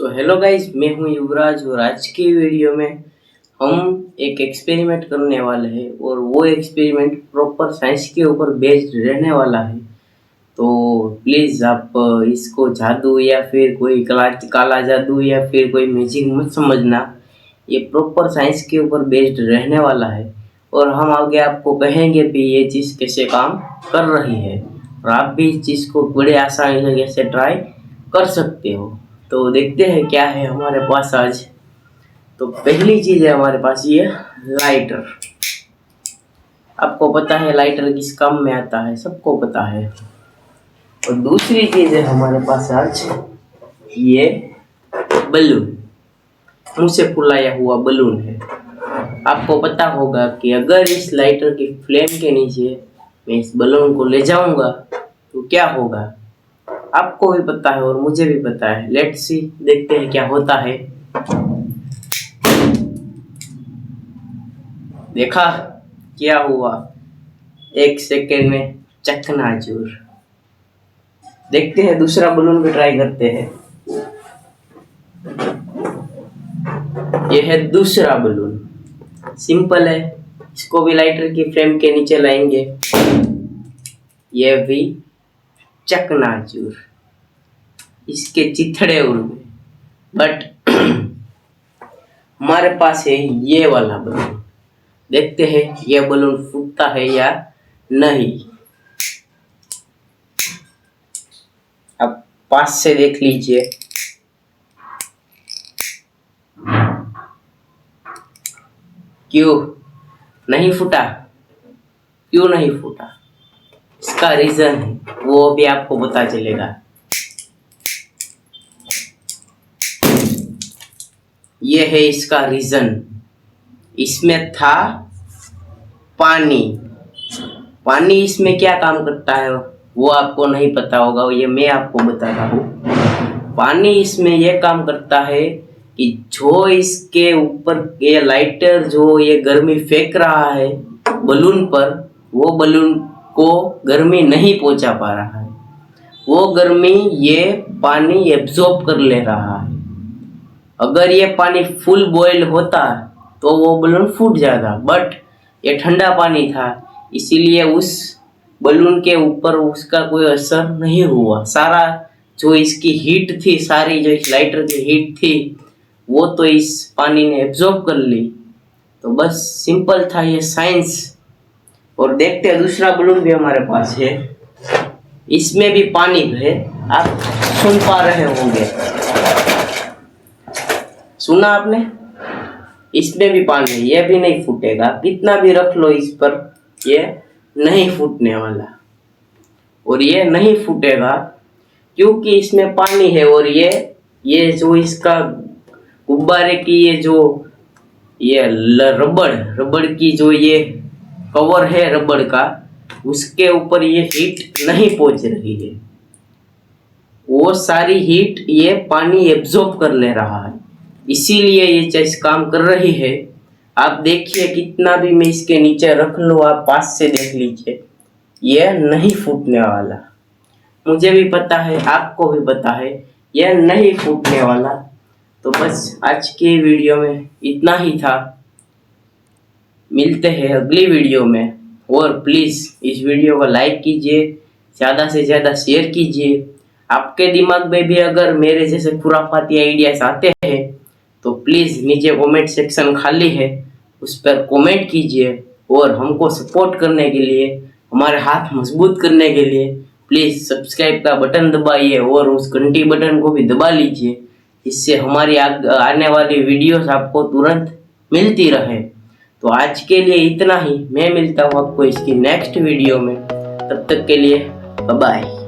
So hello guys, मैं हूं युवराज और आज की वीडियो में हम एक एक्सपेरिमेंट करने वाले हैं और वो एक्सपेरिमेंट प्रॉपर साइंस के ऊपर बेस्ड रहने वाला है। तो प्लीज़ आप इसको जादू या फिर कोई काला जादू या फिर कोई मैजिक मत समझना। ये प्रॉपर साइंस के ऊपर बेस्ड रहने वाला है और हम आगे आपको कहेंगे भी ये चीज़ कैसे काम कर रही है और आप भी इस चीज़ को बड़े आसानी से कैसे ट्राई कर सकते हो। तो देखते हैं क्या है हमारे पास आज। तो पहली चीज़ है हमारे पास ये लाइटर। आपको पता है लाइटर किस काम में आता है, सबको पता है। और दूसरी चीज़ है हमारे पास आज ये बलून, मुंह से फुलाया हुआ बलून है। आपको पता होगा कि अगर इस लाइटर की फ्लेम के नीचे मैं इस बलून को ले जाऊंगा तो क्या होगा, आपको भी पता है और मुझे भी पता है। लेट्स सी, देखते हैं क्या होता है। देखा क्या हुआ, एक सेकेंड में चकनाचूर। देखते हैं दूसरा बलून भी ट्राई करते हैं। यह है दूसरा बलून, सिंपल है। इसको भी लाइटर की फ्लेम के नीचे लाएंगे, यह भी चकनाचूर, इसके चिथड़े उड़ गए। बट हमारे पास है ये वाला बलून। देखते हैं यह बलून फूटता है या नहीं। अब पास से देख लीजिए। क्यों नहीं फूटा, क्यों नहीं फूटा, इसका रीजन है वो भी आपको पता चलेगा। ये है इसका रीजन। इसमें था पानी। पानी इसमें क्या काम करता है वो आपको नहीं पता होगा, ये मैं आपको बताता हूँ। पानी इसमें यह काम करता है कि जो इसके ऊपर ये लाइटर जो ये गर्मी फेंक रहा है बलून पर, वो बलून को गर्मी नहीं पहुंचा पा रहा है। वो गर्मी ये पानी एब्जॉर्ब कर ले रहा है। अगर ये पानी फुल बॉयल होता तो वो बलून फूट जाता, बट ये ठंडा पानी था इसीलिए उस बलून के ऊपर उसका कोई असर नहीं हुआ। सारा जो इसकी हीट थी, सारी जो इस लाइटर की हीट थी, वो तो इस पानी ने एब्जॉर्ब कर ली। तो बस सिंपल था ये साइंस। और देखते हैं दूसरा बलून भी हमारे पास है, इसमें भी पानी है। आप सुन पा रहे होंगे, सुना आपने? इसमें भी पानी है, ये भी नहीं फूटेगा। कितना भी रख लो इस पर, ये नहीं फूटने वाला। और ये नहीं फूटेगा क्योंकि इसमें पानी है। और ये जो इसका गुब्बारे की ये जो ये रबड़ की जो ये कवर है रबड़ का, उसके ऊपर ये हीट नहीं पहुंच रही है। वो सारी हीट ये पानी एब्जॉर्ब कर ले रहा है, इसीलिए ये चीज काम कर रही है। आप देखिए कितना भी मैं इसके नीचे रख लो, आप पास से देख लीजिए, ये नहीं फूटने वाला। मुझे भी पता है, आपको भी पता है, यह नहीं फूटने वाला। तो बस आज के वीडियो में इतना ही था। मिलते हैं अगली वीडियो में। और प्लीज़ इस वीडियो को लाइक कीजिए, ज़्यादा से ज़्यादा शेयर कीजिए। आपके दिमाग में भी अगर मेरे जैसे खुराफाती आइडियाज आते हैं तो प्लीज़ नीचे कमेंट सेक्शन खाली है, उस पर कमेंट कीजिए। और हमको सपोर्ट करने के लिए, हमारे हाथ मजबूत करने के लिए प्लीज़ सब्सक्राइब का बटन दबाइए और उस घंटी बटन को भी दबा लीजिए, जिससे हमारी आने वाली वीडियोस आपको तुरंत मिलती रहे। तो आज के लिए इतना ही। मैं मिलता हूँ आपको इसकी नेक्स्ट वीडियो में, तब तक के लिए बाय बाय।